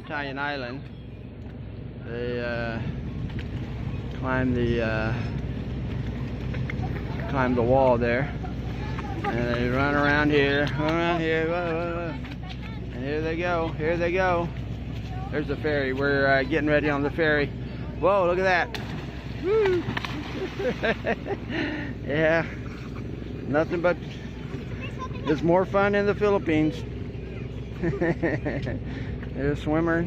Bantayan Island. They climb the wall there, and they run around here, whoa, whoa. And here they go. There's the ferry. We're getting ready on the ferry. Whoa, look at that. Woo. Yeah, nothing but it's more fun in the Philippines. There's a swimmer.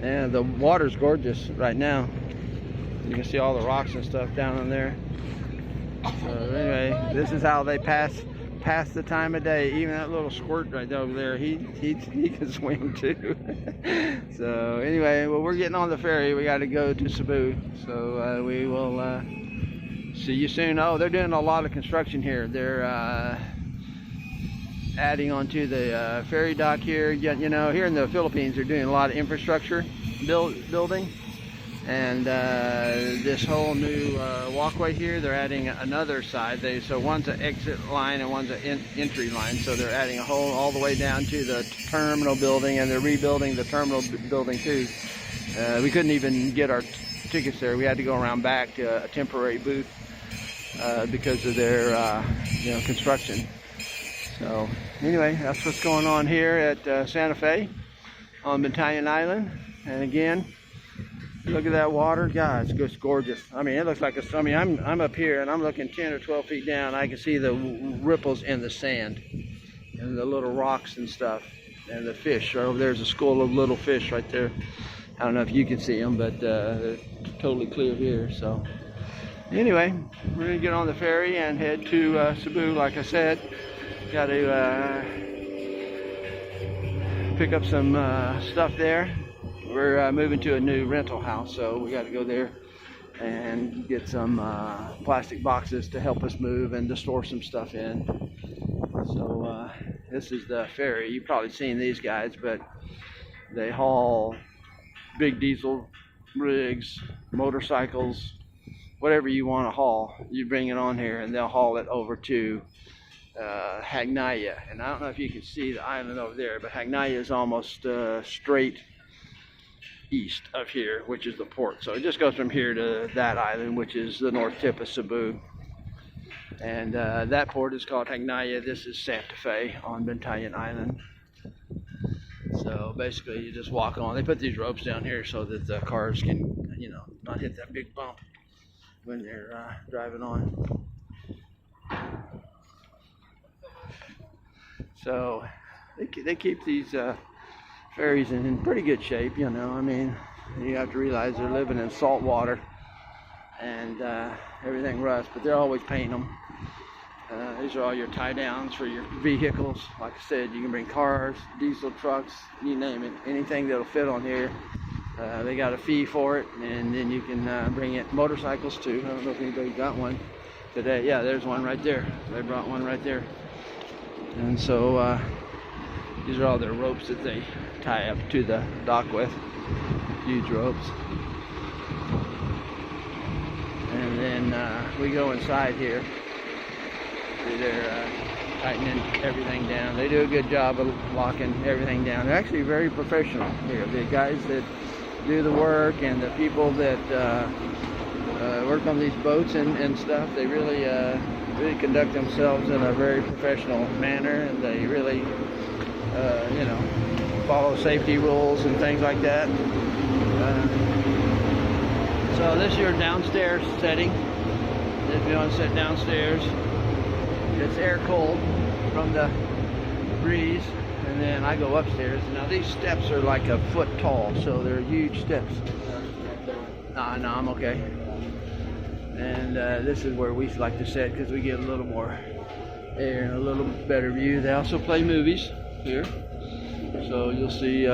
Yeah, the water's gorgeous right now. You can see all the rocks and stuff down in there. So anyway, this is how they pass the time of day. Even that little squirt right over there, he can swim too. So anyway, well, we're getting on the ferry. We got to go to Cebu. So we will see you soon. Oh, they're doing a lot of construction here. They're adding onto the ferry dock here. You know, here in the Philippines, they're doing a lot of infrastructure building. And this whole new walkway here, they're adding another side. So one's an exit line and one's an entry line. So they're adding a whole all the way down to the terminal building, and they're rebuilding the terminal building too. We couldn't even get our tickets there. We had to go around back to a temporary booth because of their construction. So anyway, that's what's going on here at Santa Fe on Bantayan Island. And again, look at that water, God, it's just gorgeous. I mean, it looks like I'm up here and I'm looking 10 or 12 feet down. I can see the ripples in the sand and the little rocks and stuff, and the fish. Right over there's a school of little fish right there. I don't know if you can see them, but they're totally clear here. So anyway, we're gonna get on the ferry and head to Cebu. Like I said, got to pick up some stuff there. We're moving to a new rental house, so we got to go there and get some plastic boxes to help us move and to store some stuff in. So this is the ferry. You've probably seen these guys, but they haul big diesel rigs, motorcycles, whatever you want to haul. You bring it on here and they'll haul it over to Hagnaya. And I don't know if you can see the island over there, but Hagnaya is almost straight east of here, which is the port. So it just goes from here to that island, which is the north tip of Cebu. And that port is called Hagnaya. This is Santa Fe on Bantayan Island. So basically you just walk on. They put these ropes down here so that the cars can, not hit that big bump when they're driving on. So they keep these ferries in pretty good shape, I mean, you have to realize they're living in salt water and everything rusts, but they're always painting them. These are all your tie downs for your vehicles. Like I said, you can bring cars, diesel trucks, you name it, anything that'll fit on here. They got a fee for it, and then you can bring it. Motorcycles too. I don't know if anybody got one today. Yeah, there's one right there. They brought one right there. And so these are all their ropes that they tie up to the dock with. Huge ropes. And then we go inside here. They're tightening everything down. They do a good job of locking everything down. They're actually very professional here. The guys that do the work and the people that work on these boats and stuff, they really conduct themselves in a very professional manner, and they really follow safety rules and things like that. So this is your downstairs setting. If you want to sit downstairs, it's air cold from the breeze, and then I go upstairs. Now these steps are like a foot tall, so they're huge steps. No, I'm okay. And this is where we like to sit because we get a little more air and a little better view. They also play movies here, so you'll see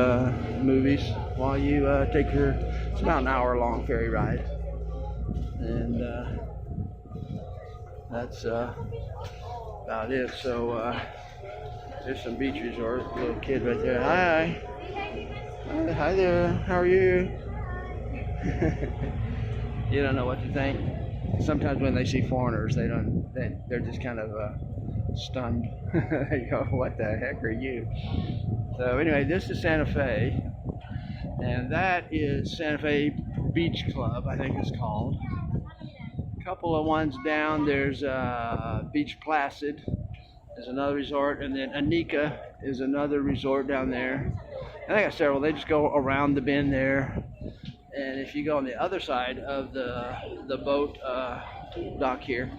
movies while you take your, it's about an hour-long ferry ride. And that's about it. So there's some beach resort. Little kid right there. Hi. Hi there. How are you? You don't know what to think. Sometimes when they see foreigners, they're just kind of stunned. They go, what the heck are you? So anyway, this is Santa Fe, and that is Santa Fe Beach Club, I think it's called. A couple of ones down, there's Beach Placid is another resort, and then Anika is another resort down there. And they got several. They just go around the bend there. And if you go on the other side of the boat dock here,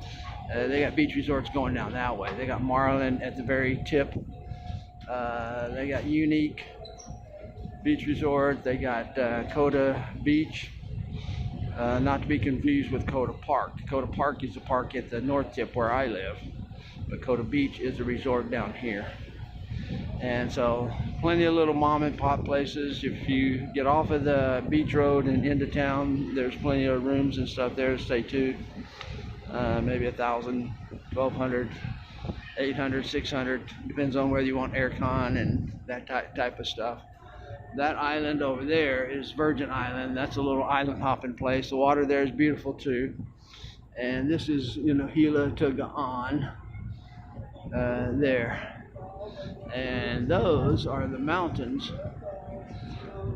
they got beach resorts going down that way. They got Marlin at the very tip. They got Unique Beach Resort. They got Coda Beach. Not to be confused with Coda Park. Coda Park is a park at the north tip where I live. But Coda Beach is a resort down here. And so plenty of little mom and pop places. If you get off of the beach road and into town, there's plenty of rooms and stuff there to stay too. Maybe 1,000, 1,200, 800, 600, depends on whether you want aircon and that type of stuff. That island over there is Virgin Island. That's a little island hopping place. The water there is beautiful too. And this is, Hila Tugaan there. And those are the mountains.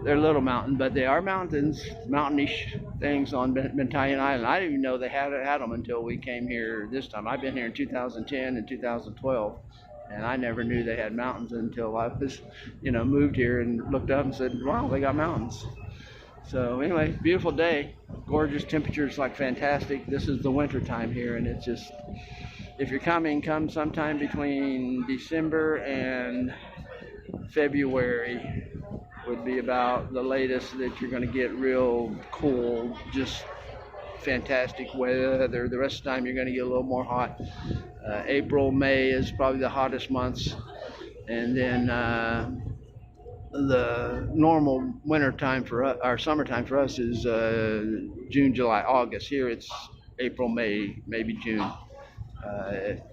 They're little mountain, but they are mountains, mountainish things on Bantayan Island. I didn't even know they had them until we came here this time. I've been here in 2010 and 2012, and I never knew they had mountains until I was, moved here and looked up and said, wow, they got mountains. So anyway, beautiful day, gorgeous temperatures, like fantastic. This is the winter time here, and it's just, if you're coming, come sometime between December and February would be about the latest that you're going to get real cool, just fantastic weather. The rest of the time you're going to get a little more hot. April, May is probably the hottest months, and then the normal winter time for us, our summertime for us, is June, July, August. Here it's April, May, maybe June.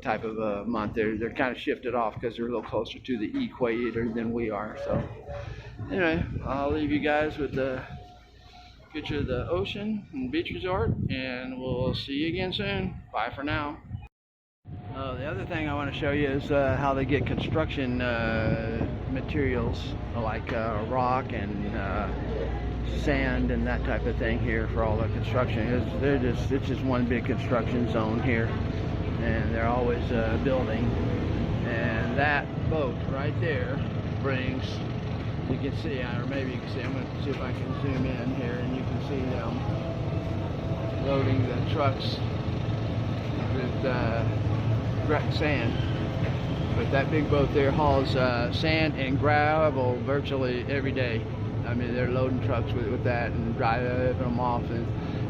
Type of a month. They're kind of shifted off because they're a little closer to the equator than we are. So anyway, I'll leave you guys with the picture of the ocean and beach resort, and we'll see you again soon. Bye for now. The other thing I want to show you is how they get construction materials like rock and sand and that type of thing here for all the construction. It's just one big construction zone here, and they're always building. And that boat right there brings, you can see, or maybe you can see, I'm going to see if I can zoom in here, and you can see them loading the trucks with sand. But that big boat there hauls sand and gravel virtually every day. I mean, they're loading trucks with that and driving them off, and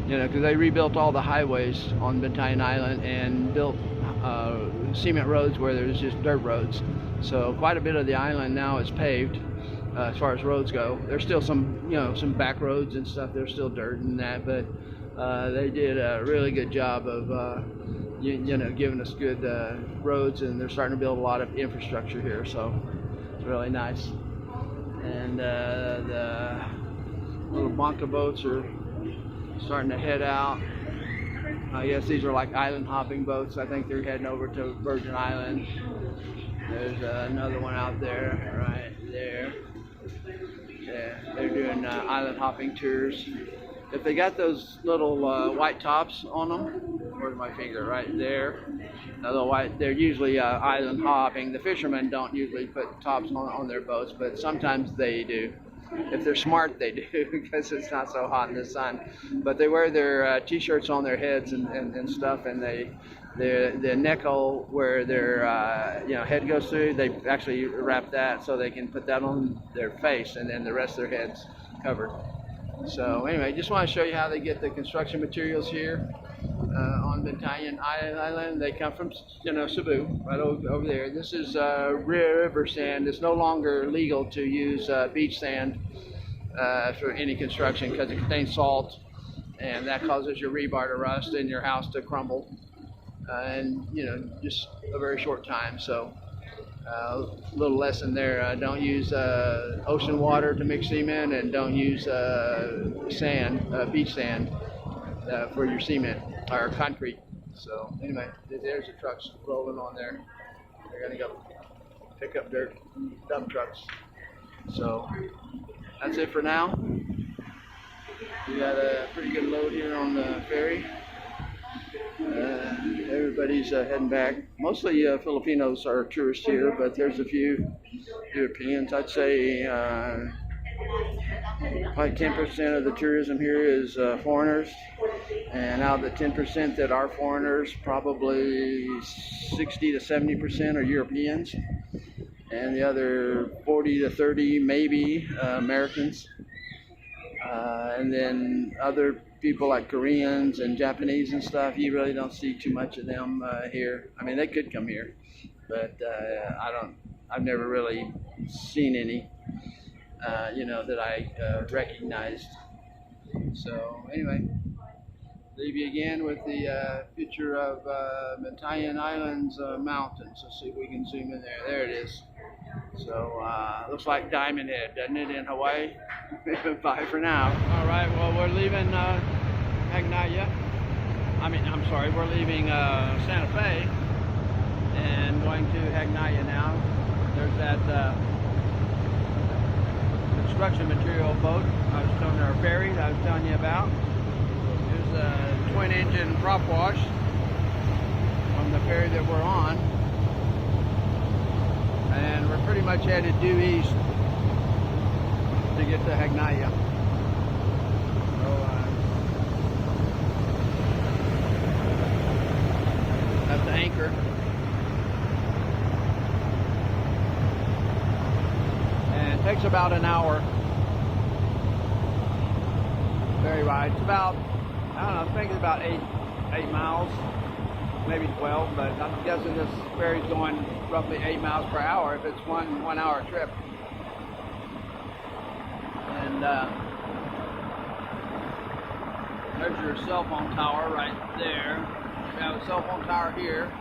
because they rebuilt all the highways on Bantayan Island and built cement roads where there's just dirt roads. So quite a bit of the island now is paved as far as roads go. There's still some, some back roads and stuff. There's still dirt and that, but they did a really good job of, giving us good roads, and they're starting to build a lot of infrastructure here. So it's really nice. And the little banca boats are starting to head out. I guess these are like island hopping boats. I think they're heading over to Virgin Island. There's another one out there, right there. Yeah, they're doing island hopping tours. If they got those little white tops on them, where's my finger? Right there. Little white. They're usually island hopping. The fishermen don't usually put tops on their boats, but sometimes they do. If they're smart, they do, because it's not so hot in the sun. But they wear their t-shirts on their heads and stuff, and the neck hole where their head goes through, they actually wrap that so they can put that on their face, and then the rest of their head's covered. So anyway, just want to show you how they get the construction materials here on Bantayan Island. They come from Cebu, right over there. This is river sand. It's no longer legal to use beach sand for any construction because it contains salt, and that causes your rebar to rust and your house to crumble, and just a very short time. So little lesson there, don't use ocean water to mix cement, and don't use sand, beach sand for your cement or concrete. So anyway, there's the trucks rolling on there. They're gonna go pick up their dump trucks. So that's it for now. We got a pretty good load here on the ferry. Everybody's heading back. Mostly Filipinos are tourists here, but there's a few Europeans. I'd say probably 10% of the tourism here is foreigners, and out of the 10% that are foreigners, probably 60 to 70% are Europeans, and the other 40 to 30 maybe Americans, and then other people like Koreans and Japanese and stuff. You really don't see too much of them here. I mean, they could come here, but I've never really seen any that I recognized. So anyway, leave you again with the picture of Bantayan Island's mountains. Let's see if we can zoom in there. There it is. So looks like Diamond Head, doesn't it, in Hawaii? Bye for now. All right, well, we're leaving Hagnaya. We're leaving Santa Fe and going to Hagnaya now. There's that construction material boat or ferry that I was telling you about. There's a twin engine prop wash on the ferry that we're on, and we're pretty much headed due east to get to Hagnaya. So that's the anchor. It takes about an hour. Very wide. It's about, I think it's about 8 miles, maybe 12, but I'm guessing this ferry's going roughly 8 miles per hour if it's one hour trip. And there's your cell phone tower right there. We have a cell phone tower here,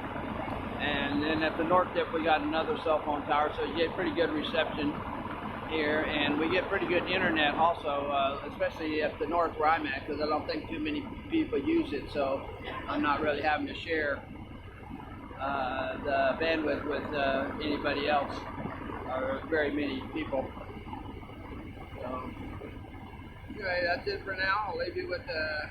and then at the north tip we got another cell phone tower, so you get pretty good reception here, and we get pretty good internet also, especially at the north where I'm at, because I don't think too many people use it, so I'm not really having to share the bandwidth with anybody else, or very many people. So anyway, that's it for now. I'll leave you with the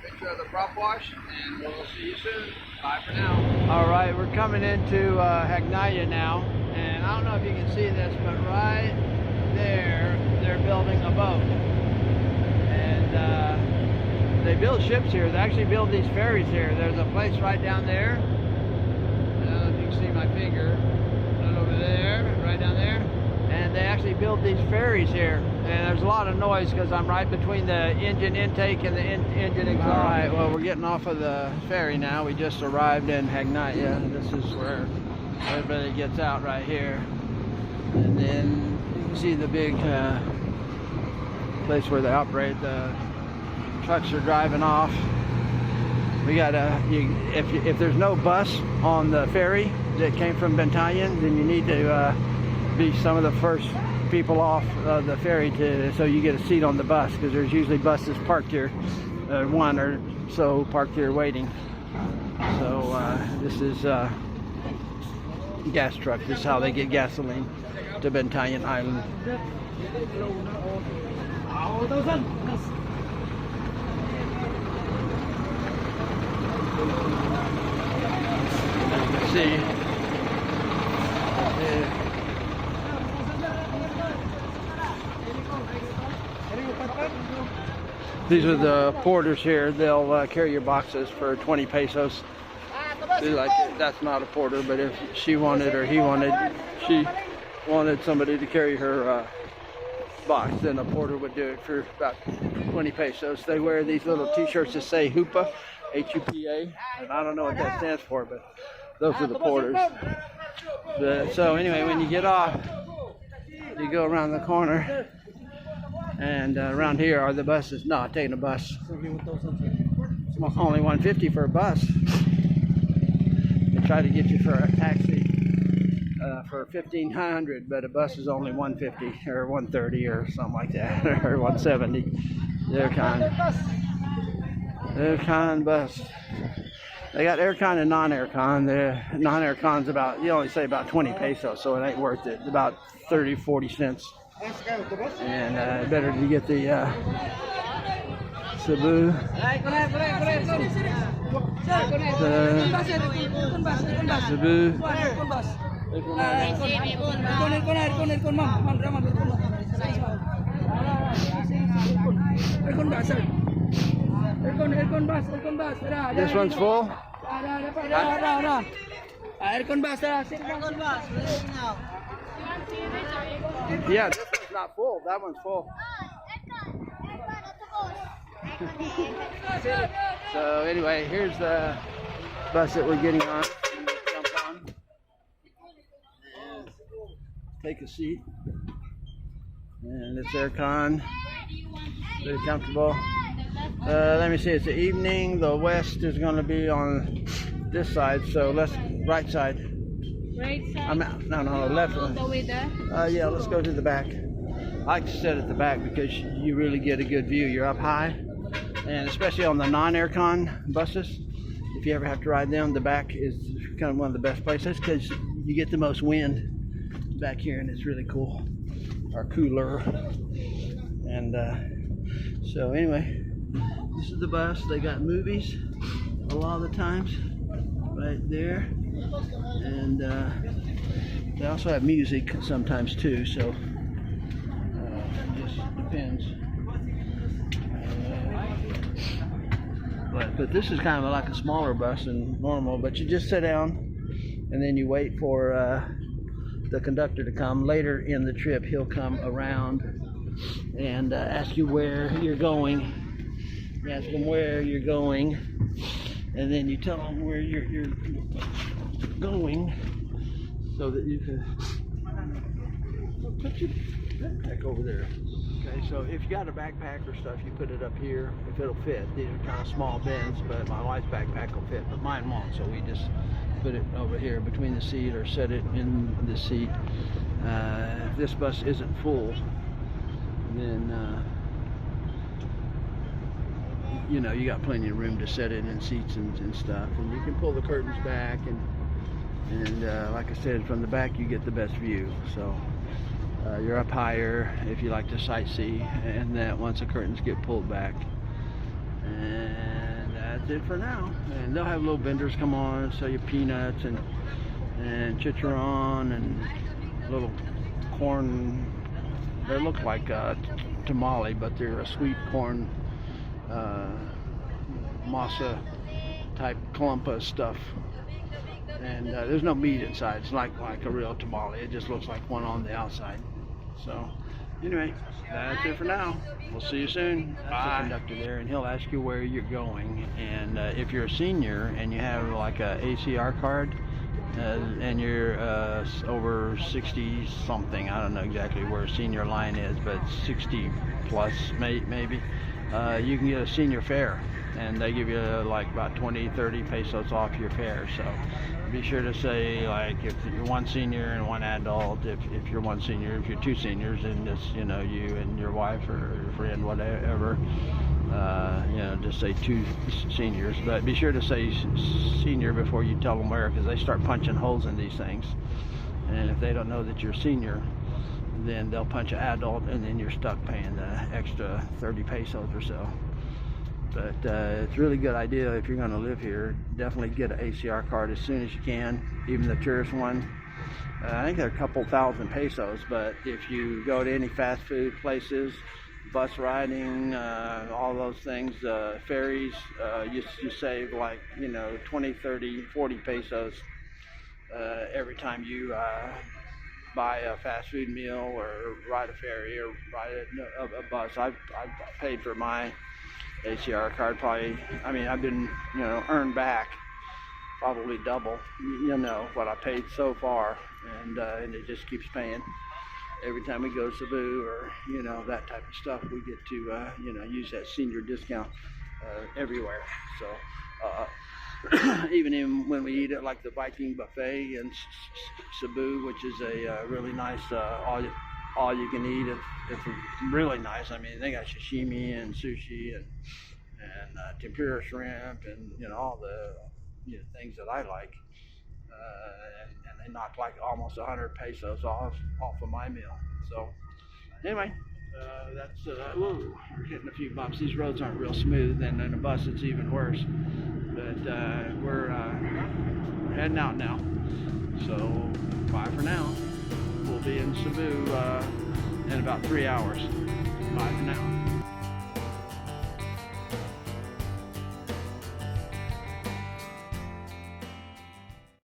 picture of the prop wash, and we'll see you soon. Bye for now. All right, we're coming into Hagnaya now. And I don't know if you can see this, but right there, they're building a boat. And they build ships here. They actually build these ferries here. There's a place right down there. I don't know if you can see my finger. Right over there, right down there. And they actually build these ferries here. And there's a lot of noise because I'm right between the engine intake and the engine exhaust. All right, well, we're getting off of the ferry now. We just arrived in Hagnaya. This is where everybody gets out right here, and then you can see the big place where they operate. The trucks are driving off. We got if there's no bus on the ferry that came from Bantayan, then you need to be some of the first people off the ferry so you get a seat on the bus, because there's usually buses parked here, one or so parked here waiting. So this is gas truck. This is how they get gasoline to Bantayan Island. See, these are the porters here. They'll carry your boxes for 20 pesos. Like, that's not a porter, but if she wanted or he wanted, she wanted somebody to carry her box, then a porter would do it for about 20 pesos. They wear these little t-shirts that say Hupa, H-U-P-A, and I don't know what that stands for, but those are the porters. So anyway, when you get off, you go around the corner, and around here are the buses. No, I'm taking a bus. It's only $150 for a bus. Try to get you for a taxi for $1,500, but a bus is only $150 or $130 or something like that, or $170. They're kind bus. They got aircon and non-aircon. The non-aircon's about, you only say about 20 pesos, so it ain't worth it. About 30, 40 cents. And better to get the Cebu. Cebu. This one's full? Yeah, this one's not full. That one's full. So anyway, here's the bus that we're getting on. Jump on. And take a seat. And it's aircon. Very comfortable. Let me see, it's the evening. The west is going to be on this side, so let's right side. Right side? No, left. All the way there? Yeah, let's go to the back. I like to sit at the back because you really get a good view. You're up high, and especially on the non-aircon buses, if you ever have to ride them, the back is kind of one of the best places because you get the most wind back here, and it's really cool, or cooler. And so anyway, this is the bus. They got movies a lot of the times right there, and they also have music sometimes too, so it just depends. But this is kind of like a smaller bus than normal, but you just sit down and then you wait for the conductor to come. Later in the trip, he'll come around and ask you where you're going. You ask him where you're going, and then you tell him where you're going, so that you can put your backpack over there. Okay, so if you got a backpack or stuff, you put it up here if it'll fit. These are kind of small bins, but my wife's backpack will fit, but mine won't. So we just put it over here between the seat or set it in the seat. If this bus isn't full, then you know, you got plenty of room to set it in seats and stuff, and you can pull the curtains back, and like I said, from the back you get the best view. So you're up higher if you like to sightsee, and that once the curtains get pulled back. And that's it for now. And they'll have little vendors come on and sell you peanuts and chicharron and little corn. They look like a tamale, but they're a sweet corn masa type clump of stuff. And there's no meat inside. It's like a real tamale. It just looks like one on the outside. So anyway, that's it for now. We'll see you soon. That's the conductor there, and he'll ask you where you're going. And if you're a senior and you have like a ACR card, and you're over 60 something, I don't know exactly where senior line is, but 60 plus maybe, you can get a senior fare, and they give you like about 20-30 pesos off your fare. So be sure to say, like, if you're one senior and one adult, if you're one senior, if you're two seniors, and just, you know, you and your wife or your friend, whatever, you know, just say two seniors. But be sure to say senior before you tell them where, because they start punching holes in these things, and if they don't know that you're senior, then they'll punch an adult, and then you're stuck paying the extra 30 pesos or so. But it's a really good idea if you're going to live here. Definitely get an ACR card as soon as you can, even the tourist one. I think they're a couple thousand pesos, but if you go to any fast food places, bus riding, all those things, ferries, you save, like, you know, 20, 30, 40 pesos every time you buy a fast food meal or ride a ferry or ride a bus. I've paid for my ACR card probably, I mean, I've been, you know, earned back probably double, you know, what I paid so far, and it just keeps paying. Every time we go to Cebu or, you know, that type of stuff, we get to, you know, use that senior discount everywhere. So even when we eat at like the Viking buffet in Cebu, which is a really nice all you can eat, it's really nice. I mean, they got sashimi and sushi and tempura shrimp, and, you know, all the things that I like. And they knocked like almost 100 pesos off of my meal. So anyway, that's whoa, we're hitting a few bumps. These roads aren't real smooth, and in a bus it's even worse. But we're heading out now. So bye for now. We'll be in Cebu in about 3 hours. Bye for now.